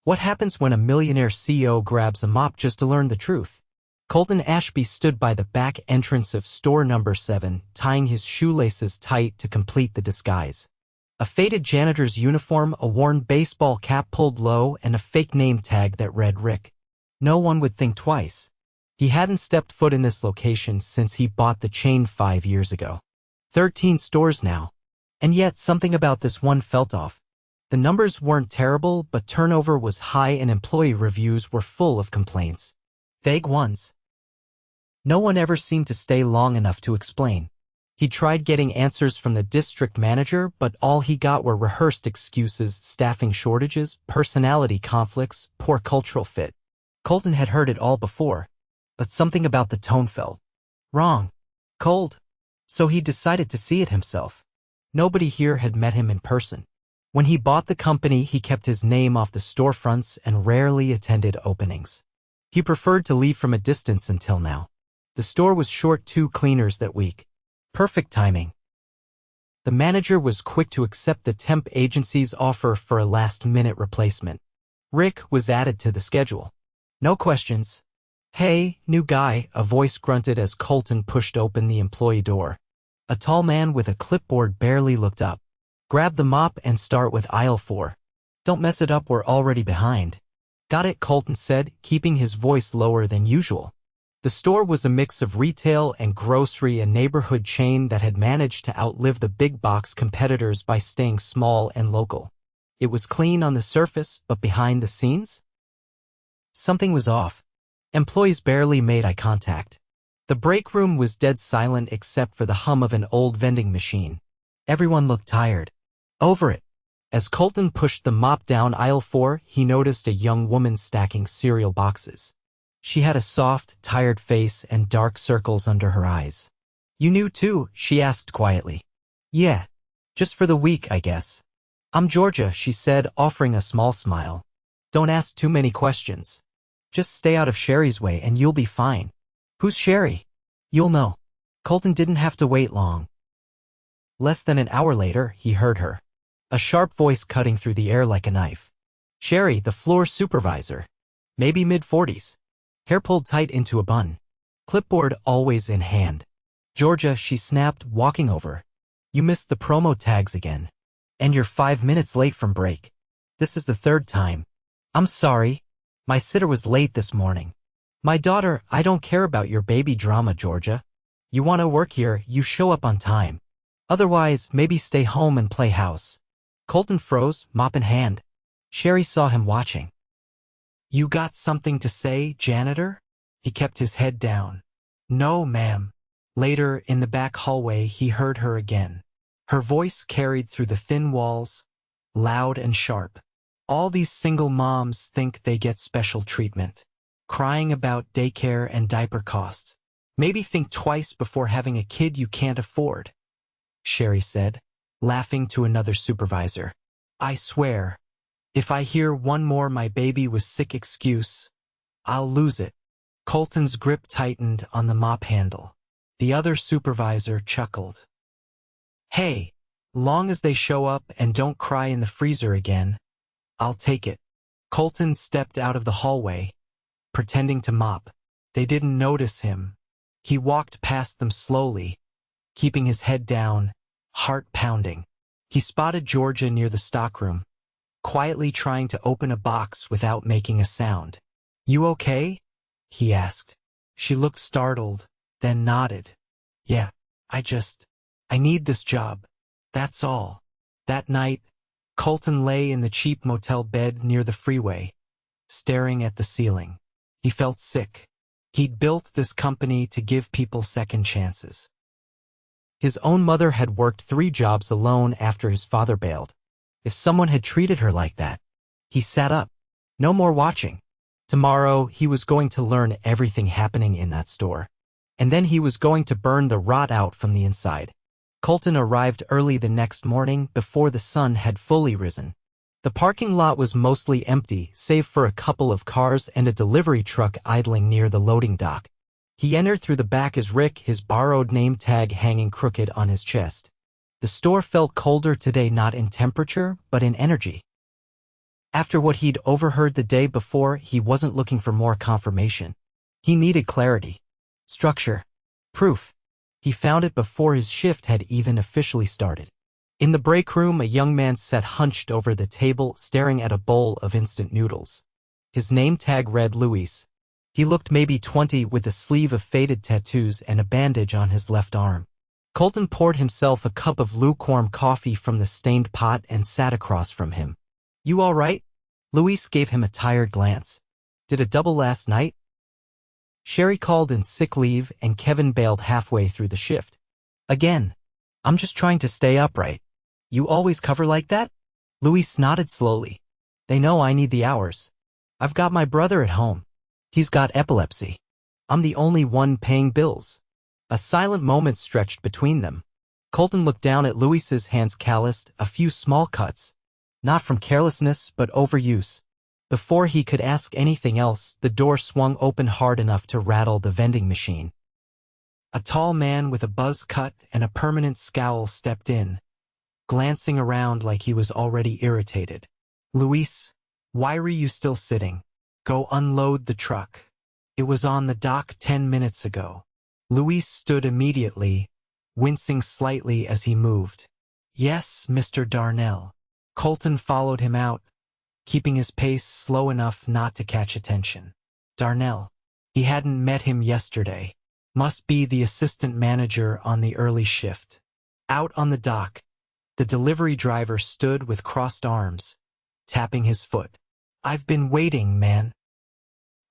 What happens when a millionaire CEO grabs a mop just to learn the truth? Colton Ashby stood by the back entrance of store number 7, tying his shoelaces tight to complete the disguise. A faded janitor's uniform, a worn baseball cap pulled low, and a fake name tag that read Rick. No one would think twice. He hadn't stepped foot in this location since he bought the chain 5 years ago. 13 stores now. And yet something about this one felt off. The numbers weren't terrible, but turnover was high and employee reviews were full of complaints. Vague ones. No one ever seemed to stay long enough to explain. He tried getting answers from the district manager, but all he got were rehearsed excuses: staffing shortages, personality conflicts, poor cultural fit. Colton had heard it all before, but something about the tone felt wrong, cold. So he decided to see it himself. Nobody here had met him in person. When he bought the company, he kept his name off the storefronts and rarely attended openings. He preferred to leave from a distance until now. The store was short 2 cleaners that week. Perfect timing. The manager was quick to accept the temp agency's offer for a last-minute replacement. Rick was added to the schedule. No questions. "Hey, new guy," a voice grunted as Colton pushed open the employee door. A tall man with a clipboard barely looked up. "Grab the mop and start with aisle 4. Don't mess it up, we're already behind." "Got it," Colton said, keeping his voice lower than usual. The store was a mix of retail and grocery, a neighborhood chain that had managed to outlive the big box competitors by staying small and local. It was clean on the surface, but behind the scenes? Something was off. Employees barely made eye contact. The break room was dead silent except for the hum of an old vending machine. Everyone looked tired. Over it. As Colton pushed the mop down aisle 4, he noticed a young woman stacking cereal boxes. She had a soft, tired face and dark circles under her eyes. "You new too?" she asked quietly. "Yeah. Just for the week, I guess." "I'm Georgia," she said, offering a small smile. "Don't ask too many questions. Just stay out of Sherry's way and you'll be fine." "Who's Sherry?" "You'll know." Colton didn't have to wait long. Less than an hour later, he heard her. A sharp voice cutting through the air like a knife. "Sherry, the floor supervisor. Maybe mid-40s. Hair pulled tight into a bun. Clipboard always in hand." "Georgia," she snapped, walking over. "You missed the promo tags again. And you're 5 minutes late from break. This is the 3rd time." "I'm sorry. My sitter was late this morning." "My daughter, I don't care about your baby drama, Georgia. You want to work here, you show up on time. Otherwise, maybe stay home and play house." Colton froze, mop in hand. Sherry saw him watching. "You got something to say, janitor?" He kept his head down. "No, ma'am." Later, in the back hallway, he heard her again. Her voice carried through the thin walls, loud and sharp. "All these single moms think they get special treatment. Crying about daycare and diaper costs. Maybe think twice before having a kid you can't afford," Sherry said, laughing to another supervisor. "I swear, if I hear one more 'my baby was sick' excuse, I'll lose it." Colton's grip tightened on the mop handle. The other supervisor chuckled. "Hey, long as they show up and don't cry in the freezer again, I'll take it." Colton stepped out of the hallway, pretending to mop. They didn't notice him. He walked past them slowly, keeping his head down, heart pounding. He spotted Georgia near the stockroom, quietly trying to open a box without making a sound. "You okay?" he asked. She looked startled, then nodded. "Yeah, I need this job. That's all." That night, Colton lay in the cheap motel bed near the freeway, staring at the ceiling. He felt sick. He'd built this company to give people second chances. His own mother had worked 3 jobs alone after his father bailed. If someone had treated her like that, he sat up. No more watching. Tomorrow, he was going to learn everything happening in that store. And then he was going to burn the rot out from the inside. Colton arrived early the next morning before the sun had fully risen. The parking lot was mostly empty, save for a couple of cars and a delivery truck idling near the loading dock. He entered through the back as Rick, his borrowed name tag hanging crooked on his chest. The store felt colder today, not in temperature, but in energy. After what he'd overheard the day before, he wasn't looking for more confirmation. He needed clarity. Structure. Proof. He found it before his shift had even officially started. In the break room, a young man sat hunched over the table, staring at a bowl of instant noodles. His name tag read Luis. He looked maybe 20 with a sleeve of faded tattoos and a bandage on his left arm. Colton poured himself a cup of lukewarm coffee from the stained pot and sat across from him. "You all right?" Luis gave him a tired glance. "Did a double last night?" Sherry called in sick leave and Kevin bailed halfway through the shift. "Again. I'm just trying to stay upright." "You always cover like that?" Luis nodded slowly. "They know I need the hours. I've got my brother at home. He's got epilepsy. I'm the only one paying bills." A silent moment stretched between them. Colton looked down at Luis's hands, calloused, a few small cuts. Not from carelessness, but overuse. Before he could ask anything else, the door swung open hard enough to rattle the vending machine. A tall man with a buzz cut and a permanent scowl stepped in, glancing around like he was already irritated. "Luis, why were you still sitting? Go unload the truck. It was on the dock 10 minutes ago." Luis stood immediately, wincing slightly as he moved. "Yes, Mr. Darnell." Colton followed him out, keeping his pace slow enough not to catch attention. Darnell. He hadn't met him yesterday. Must be the assistant manager on the early shift. Out on the dock, the delivery driver stood with crossed arms, tapping his foot. "I've been waiting, man.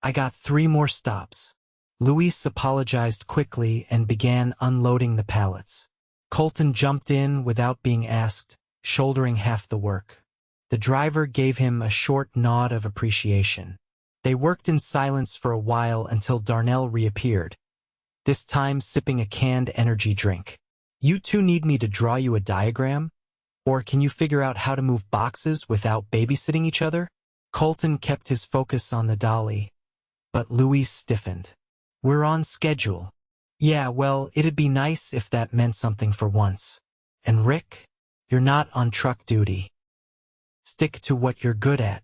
I got 3 more stops." Luis apologized quickly and began unloading the pallets. Colton jumped in without being asked, shouldering half the work. The driver gave him a short nod of appreciation. They worked in silence for a while until Darnell reappeared, this time sipping a canned energy drink. "You two need me to draw you a diagram? Or can you figure out how to move boxes without babysitting each other?" Colton kept his focus on the dolly, but Luis stiffened. "We're on schedule." "Yeah, well, it'd be nice if that meant something for once. And Rick, you're not on truck duty. Stick to what you're good at.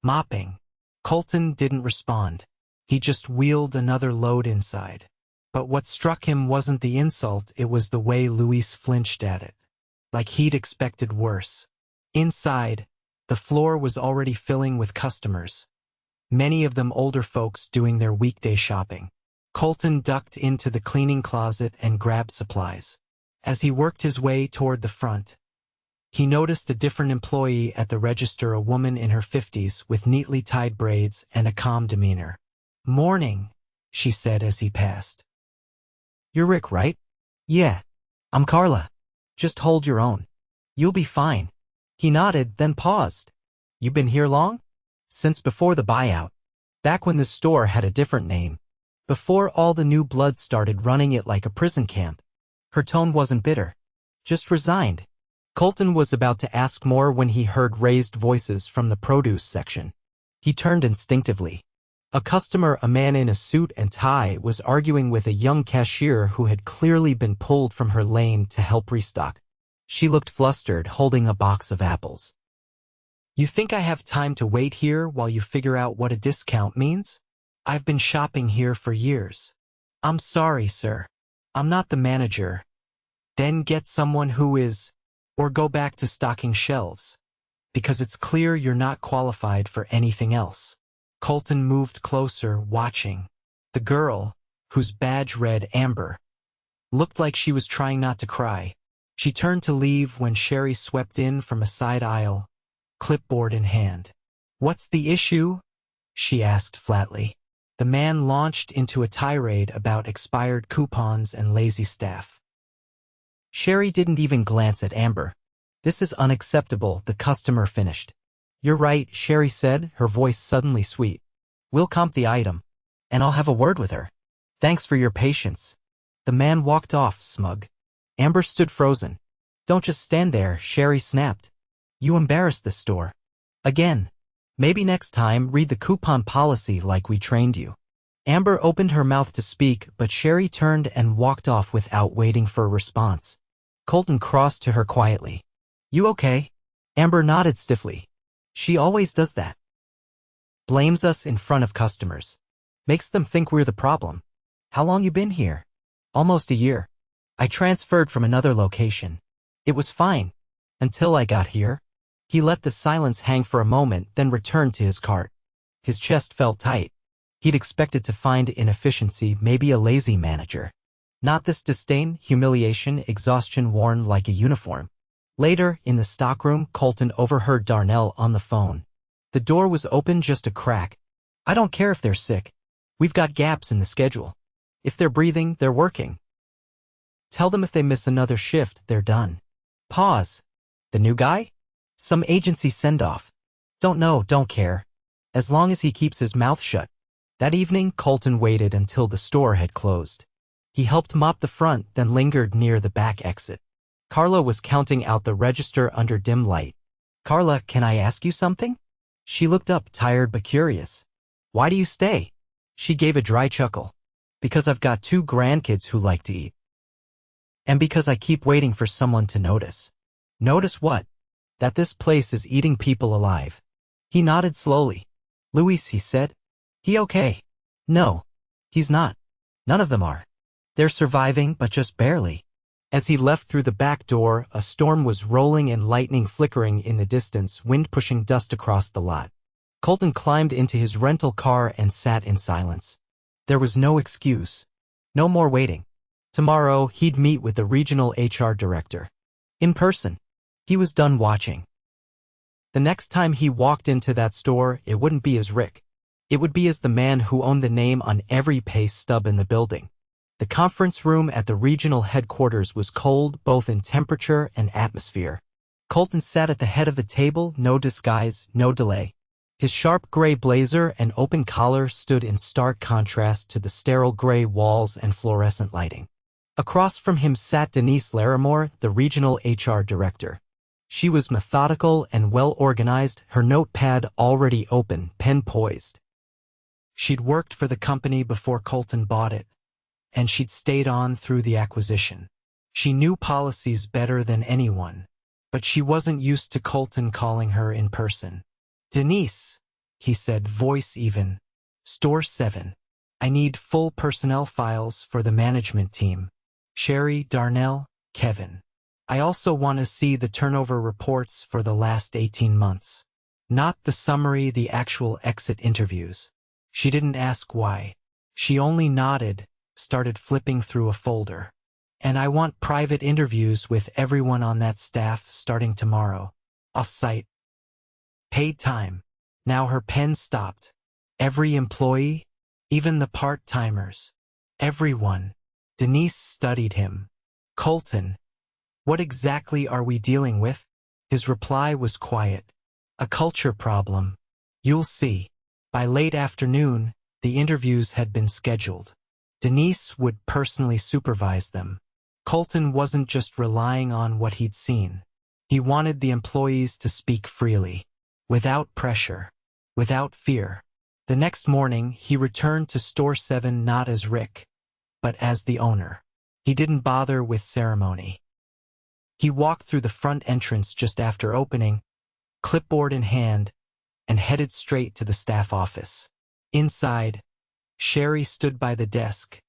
Mopping." Colton didn't respond. He just wheeled another load inside. But what struck him wasn't the insult, it was the way Luis flinched at it. Like he'd expected worse. Inside, the floor was already filling with customers, many of them older folks doing their weekday shopping. Colton ducked into the cleaning closet and grabbed supplies. As he worked his way toward the front, he noticed a different employee at the register, a woman in her 50s with neatly tied braids and a calm demeanor. "Morning," she said as he passed. "You're Rick, right?" "Yeah. I'm Carla. Just hold your own. You'll be fine." He nodded, then paused. "You been here long?" "Since before the buyout. Back when the store had a different name. Before all the new blood started running it like a prison camp." Her tone wasn't bitter, just resigned. Colton was about to ask more when he heard raised voices from the produce section. He turned instinctively. A customer, a man in a suit and tie, was arguing with a young cashier who had clearly been pulled from her lane to help restock. She looked flustered, holding a box of apples. "You think I have time to wait here while you figure out what a discount means? I've been shopping here for years." "I'm sorry, sir. I'm not the manager." "Then get someone who is, or go back to stocking shelves, because it's clear you're not qualified for anything else." Colton moved closer, watching. The girl, whose badge read Amber, looked like she was trying not to cry. She turned to leave when Sherry swept in from a side aisle, clipboard in hand. "What's the issue?" she asked flatly. The man launched into a tirade about expired coupons and lazy staff. Sherry didn't even glance at Amber. "This is unacceptable," the customer finished. "You're right," Sherry said, her voice suddenly sweet. "We'll comp the item, and I'll have a word with her. Thanks for your patience." The man walked off, smug. Amber stood frozen. "Don't just stand there," Sherry snapped. "You embarrassed the store. Again. Maybe next time read the coupon policy like we trained you." Amber opened her mouth to speak, but Sherry turned and walked off without waiting for a response. Colton crossed to her quietly. "You okay?" Amber nodded stiffly. She always does that. Blames us in front of customers. Makes them think we're the problem. How long you been here? Almost a year. I transferred from another location. It was fine. Until I got here. He let the silence hang for a moment, then returned to his cart. His chest felt tight. He'd expected to find inefficiency, maybe a lazy manager. Not this disdain, humiliation, exhaustion worn like a uniform. Later, in the stockroom, Colton overheard Darnell on the phone. The door was open just a crack. I don't care if they're sick. We've got gaps in the schedule. If they're breathing, they're working. Tell them if they miss another shift, they're done. Pause. The new guy? Some agency send-off. Don't know, don't care. As long as he keeps his mouth shut. That evening, Colton waited until the store had closed. He helped mop the front, then lingered near the back exit. Carla was counting out the register under dim light. Carla, can I ask you something? She looked up, tired but curious. Why do you stay? She gave a dry chuckle. Because I've got 2 grandkids who like to eat. And because I keep waiting for someone to notice. Notice what? That this place is eating people alive. He nodded slowly. Luis, he said. He okay? No. He's not. None of them are. They're surviving, but just barely. As he left through the back door, a storm was rolling and lightning flickering in the distance, wind pushing dust across the lot. Colton climbed into his rental car and sat in silence. There was no excuse. No more waiting. Tomorrow, he'd meet with the regional HR director. In person. He was done watching. The next time he walked into that store, it wouldn't be as Rick. It would be as the man who owned the name on every pay stub in the building. The conference room at the regional headquarters was cold, both in temperature and atmosphere. Colton sat at the head of the table, no disguise, no delay. His sharp gray blazer and open collar stood in stark contrast to the sterile gray walls and fluorescent lighting. Across from him sat Denise Larimore, the regional HR director. She was methodical and well-organized, her notepad already open, pen poised. She'd worked for the company before Colton bought it, and she'd stayed on through the acquisition. She knew policies better than anyone, but she wasn't used to Colton calling her in person. Denise, he said, voice even. Store 7. I need full personnel files for the management team. Sherry, Darnell, Kevin. I also want to see the turnover reports for the last 18 months. Not the summary, the actual exit interviews. She didn't ask why. She only nodded, started flipping through a folder. And I want private interviews with everyone on that staff starting tomorrow. Off-site. Paid time. Now her pen stopped. Every employee, even the part-timers. Everyone. Denise studied him. Colton. What exactly are we dealing with? His reply was quiet. A culture problem. You'll see. By late afternoon, the interviews had been scheduled. Denise would personally supervise them. Colton wasn't just relying on what he'd seen. He wanted the employees to speak freely, without pressure, without fear. The next morning, he returned to Store 7 not as Rick, but as the owner. He didn't bother with ceremony. He walked through the front entrance just after opening, clipboard in hand, and headed straight to the staff office. Inside, Sherry stood by the desk,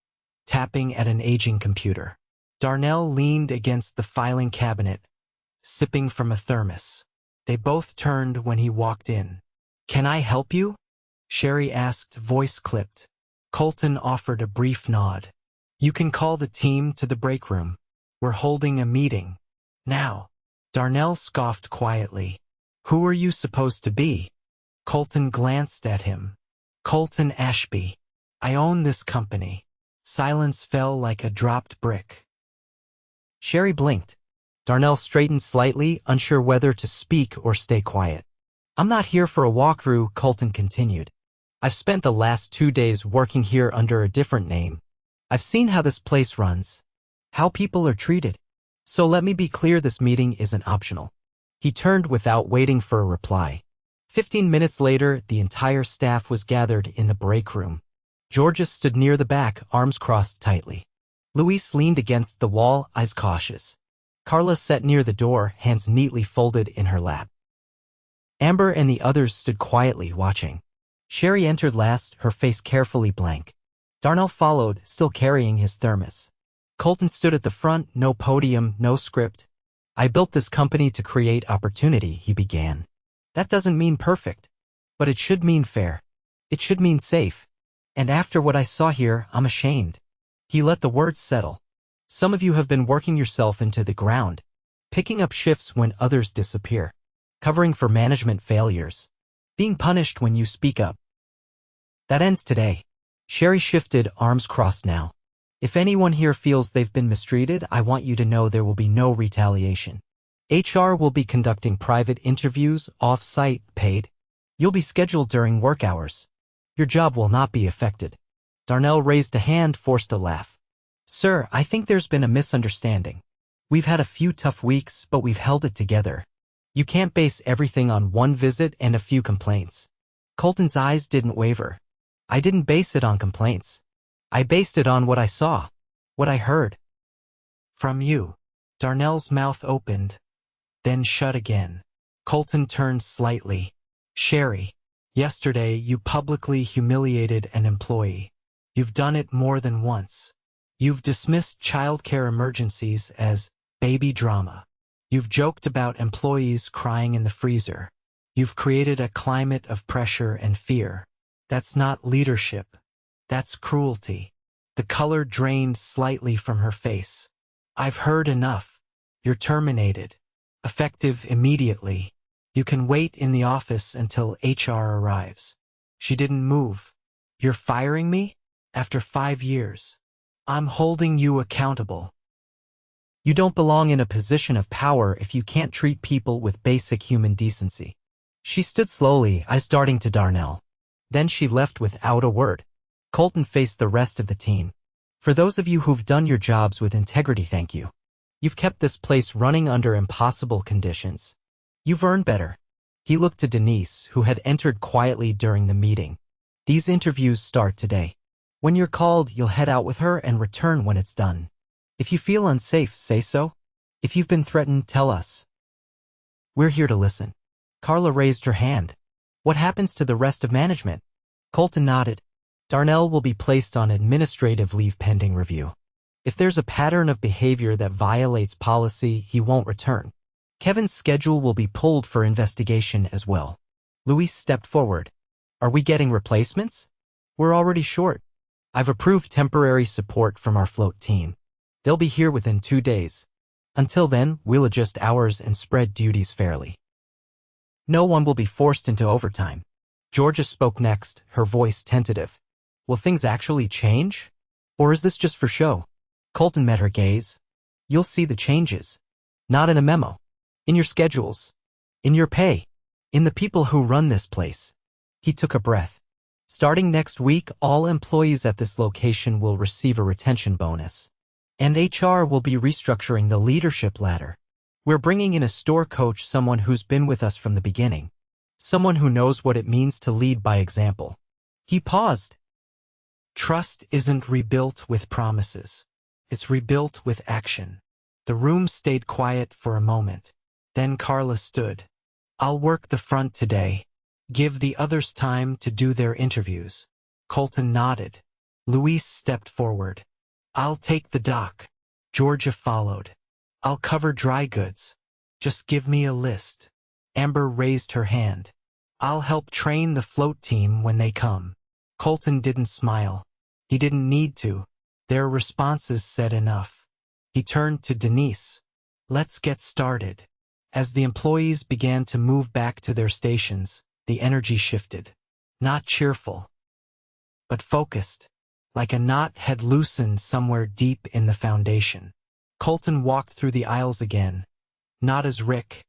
tapping at an aging computer. Darnell leaned against the filing cabinet, sipping from a thermos. They both turned when he walked in. Can I help you? Sherry asked, voice clipped. Colton offered a brief nod. You can call the team to the break room. We're holding a meeting. Now. Darnell scoffed quietly. Who are you supposed to be? Colton glanced at him. Colton Ashby. I own this company. Silence fell like a dropped brick. Sherry blinked. Darnell straightened slightly, unsure whether to speak or stay quiet. I'm not here for a walkthrough, Colton continued. I've spent the last 2 days working here under a different name. I've seen how this place runs, how people are treated. So let me be clear, this meeting isn't optional. He turned without waiting for a reply. 15 minutes later, the entire staff was gathered in the break room. Georgia stood near the back, arms crossed tightly. Luis leaned against the wall, eyes cautious. Carla sat near the door, hands neatly folded in her lap. Amber and the others stood quietly watching. Sherry entered last, her face carefully blank. Darnell followed, still carrying his thermos. Colton stood at the front, no podium, no script. I built this company to create opportunity, he began. That doesn't mean perfect. But it should mean fair. It should mean safe. And after what I saw here, I'm ashamed. He let the words settle. Some of you have been working yourself into the ground, picking up shifts when others disappear, covering for management failures, being punished when you speak up. That ends today. Sherry shifted, arms crossed now. If anyone here feels they've been mistreated, I want you to know there will be no retaliation. HR will be conducting private interviews, off-site, paid. You'll be scheduled during work hours. Your job will not be affected. Darnell raised a hand, forced a laugh. Sir, I think there's been a misunderstanding. We've had a few tough weeks, but we've held it together. You can't base everything on one visit and a few complaints. Colton's eyes didn't waver. I didn't base it on complaints. I based it on what I saw, what I heard. From you. Darnell's mouth opened, then shut again. Colton turned slightly. Sherry, yesterday you publicly humiliated an employee. You've done it more than once. You've dismissed childcare emergencies as baby drama. You've joked about employees crying in the freezer. You've created a climate of pressure and fear. That's not leadership. That's cruelty. The color drained slightly from her face. I've heard enough. You're terminated. Effective immediately. You can wait in the office until HR arrives. She didn't move. You're firing me? After 5 years. I'm holding you accountable. You don't belong in a position of power if you can't treat people with basic human decency. She stood slowly, eyes darting to Darnell. Then she left without a word. Colton faced the rest of the team. For those of you who've done your jobs with integrity, thank you. You've kept this place running under impossible conditions. You've earned better. He looked to Denise, who had entered quietly during the meeting. These interviews start today. When you're called, you'll head out with her and return when it's done. If you feel unsafe, say so. If you've been threatened, tell us. We're here to listen. Carla raised her hand. What happens to the rest of management? Colton nodded. Darnell will be placed on administrative leave pending review. If there's a pattern of behavior that violates policy, he won't return. Kevin's schedule will be pulled for investigation as well. Luis stepped forward. Are we getting replacements? We're already short. I've approved temporary support from our float team. They'll be here within 2 days. Until then, we'll adjust hours and spread duties fairly. No one will be forced into overtime. Georgia spoke next, her voice tentative. Will things actually change? Or is this just for show? Colton met her gaze. You'll see the changes. Not in a memo. In your schedules. In your pay. In the people who run this place. He took a breath. Starting next week, all employees at this location will receive a retention bonus. And HR will be restructuring the leadership ladder. We're bringing in a store coach, someone who's been with us from the beginning. Someone who knows what it means to lead by example. He paused. Trust isn't rebuilt with promises. It's rebuilt with action. The room stayed quiet for a moment. Then Carla stood. I'll work the front today. Give the others time to do their interviews. Colton nodded. Luis stepped forward. I'll take the dock. Georgia followed. I'll cover dry goods. Just give me a list. Amber raised her hand. I'll help train the float team when they come. Colton didn't smile. He didn't need to. Their responses said enough. He turned to Denise. Let's get started. As the employees began to move back to their stations, the energy shifted. Not cheerful, but focused, like a knot had loosened somewhere deep in the foundation. Colton walked through the aisles again, not as Rick,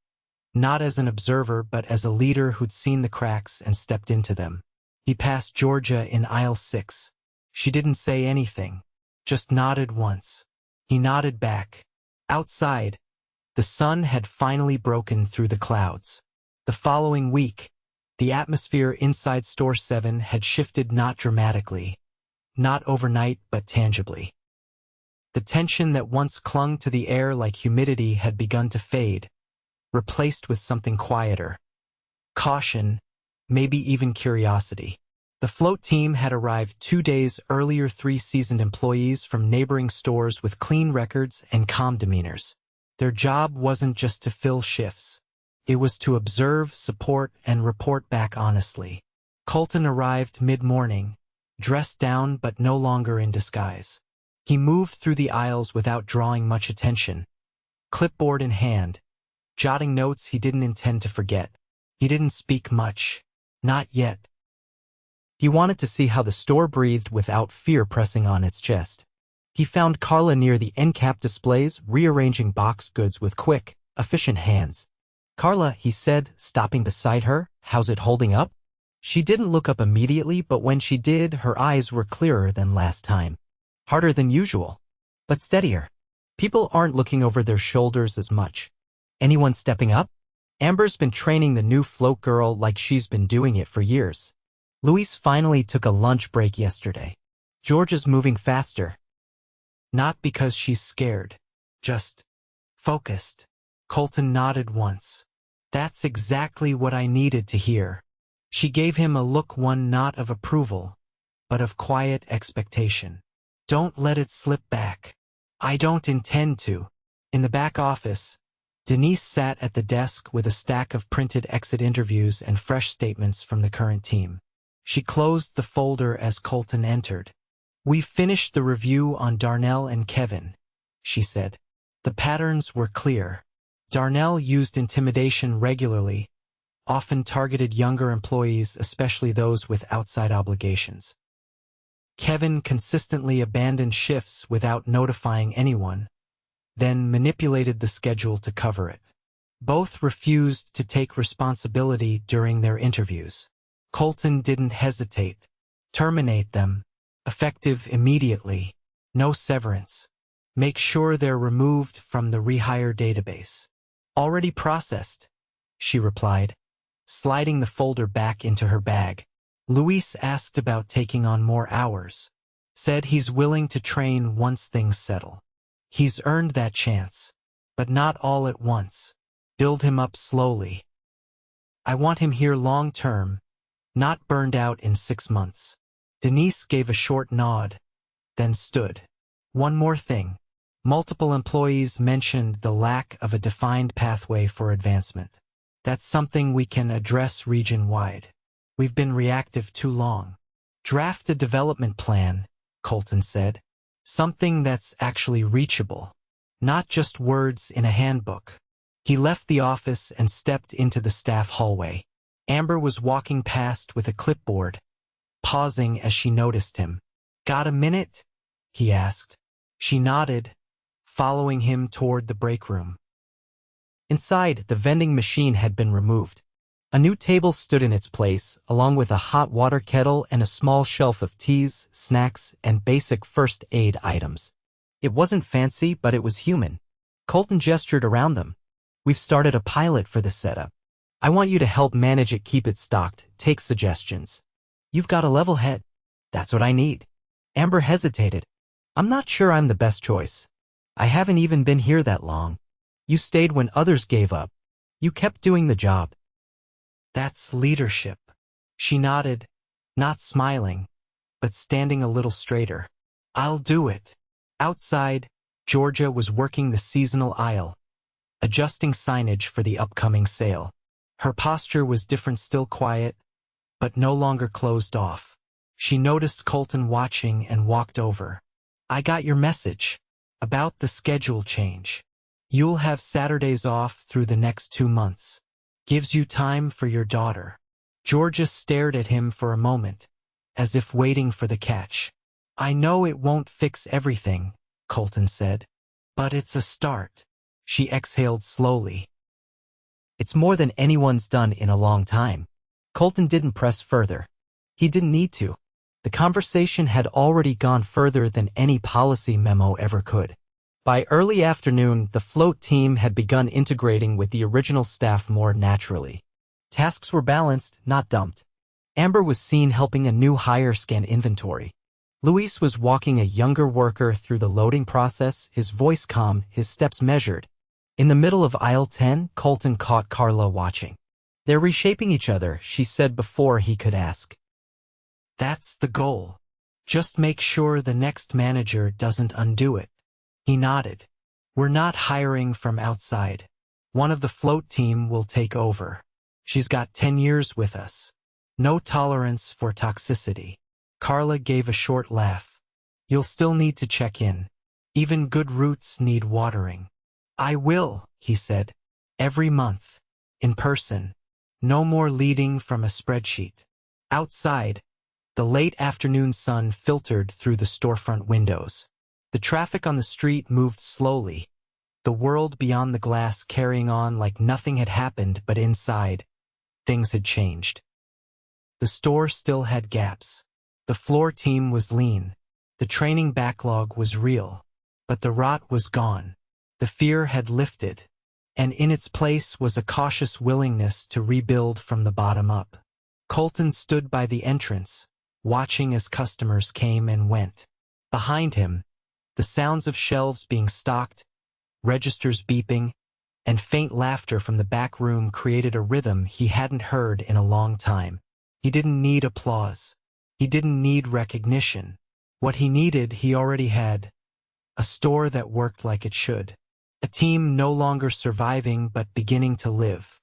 not as an observer, but as a leader who'd seen the cracks and stepped into them. He passed Georgia in aisle 6. She didn't say anything, just nodded once. He nodded back. Outside, the sun had finally broken through the clouds. The following week, the atmosphere inside Store 7 had shifted, not dramatically, not overnight, but tangibly. The tension that once clung to the air like humidity had begun to fade, replaced with something quieter. caution, maybe even curiosity. The float team had arrived 2 days earlier, 3 seasoned employees from neighboring stores with clean records and calm demeanors. Their job wasn't just to fill shifts. It was to observe, support, and report back honestly. Colton arrived mid-morning, dressed down but no longer in disguise. He moved through the aisles without drawing much attention, clipboard in hand, jotting notes he didn't intend to forget. He didn't speak much. Not yet. He wanted to see how the store breathed without fear pressing on its chest. He found Carla near the end cap displays, rearranging box goods with quick, efficient hands. "Carla," he said, stopping beside her, "how's it holding up?" She didn't look up immediately, but when she did, her eyes were clearer than last time. Harder than usual, but steadier. People aren't looking over their shoulders as much. "Anyone stepping up?" Amber's been training the new float girl like she's been doing it for years. Louise finally took a lunch break yesterday. Georgia's moving faster. Not because she's scared, just focused. Colton nodded once. "That's exactly what I needed to hear." She gave him a look, one not of approval, but of quiet expectation. "Don't let it slip back." "I don't intend to." In the back office, Denise sat at the desk with a stack of printed exit interviews and fresh statements from the current team. She closed the folder as Colton entered. "We've finished the review on Darnell and Kevin," she said. The patterns were clear. Darnell used intimidation regularly, often targeted younger employees, especially those with outside obligations. Kevin consistently abandoned shifts without notifying anyone, then manipulated the schedule to cover it. Both refused to take responsibility during their interviews. Colton didn't hesitate. Terminate them. Effective immediately. No severance. Make sure they're removed from the rehire database. "Already processed," she replied, sliding the folder back into her bag. Luis asked about taking on more hours. Said he's willing to train once things settle. He's earned that chance, but not all at once. Build him up slowly. "I want him here long term, not burned out in 6 months." Denise gave a short nod, then stood. "One more thing." Multiple employees mentioned the lack of a defined pathway for advancement. "That's something we can address region-wide. We've been reactive too long." "Draft a development plan," Colton said. "Something that's actually reachable, not just words in a handbook." He left the office and stepped into the staff hallway. Amber was walking past with a clipboard, pausing as she noticed him. "Got a minute?" he asked. She nodded, following him toward the break room. Inside, the vending machine had been removed. A new table stood in its place, along with a hot water kettle and a small shelf of teas, snacks, and basic first aid items. It wasn't fancy, but it was human. Colton gestured around them. "We've started a pilot for this setup. I want you to help manage it, keep it stocked, take suggestions. You've got a level head." "That's what I need." Amber hesitated. "I'm not sure I'm the best choice. I haven't even been here that long. You stayed when others gave up. You kept doing the job." "That's leadership." She nodded, not smiling, but standing a little straighter. "I'll do it." Outside, Georgia was working the seasonal aisle, adjusting signage for the upcoming sale. Her posture was different, still quiet, but no longer closed off. She noticed Colton watching and walked over. "I got your message about the schedule change. You'll have Saturdays off through the next 2 months. Gives you time for your daughter." Georgia stared at him for a moment, as if waiting for the catch. "I know it won't fix everything," Colton said, "but it's a start." She exhaled slowly. "It's more than anyone's done in a long time." Colton didn't press further. He didn't need to. The conversation had already gone further than any policy memo ever could. By early afternoon, the float team had begun integrating with the original staff more naturally. Tasks were balanced, not dumped. Amber was seen helping a new hire scan inventory. Luis was walking a younger worker through the loading process, his voice calm, his steps measured. In the middle of aisle 10, Colton caught Carla watching. They're reshaping each other, she said before he could ask. That's the goal. Just make sure the next manager doesn't undo it. He nodded. We're not hiring from outside. One of the float team will take over. She's got 10 years with us. No tolerance for toxicity. Carla gave a short laugh. You'll still need to check in. Even good roots need watering. I will, he said. Every month. In person. No more leading from a spreadsheet. Outside, the late afternoon sun filtered through the storefront windows. The traffic on the street moved slowly, the world beyond the glass carrying on like nothing had happened, but inside, things had changed. The store still had gaps. The floor team was lean. The training backlog was real. But the rot was gone. The fear had lifted. And in its place was a cautious willingness to rebuild from the bottom up. Colton stood by the entrance, watching as customers came and went. Behind him, the sounds of shelves being stocked, registers beeping, and faint laughter from the back room created a rhythm he hadn't heard in a long time. He didn't need applause. He didn't need recognition. What he needed, he already had. A store that worked like it should. A team no longer surviving but beginning to live.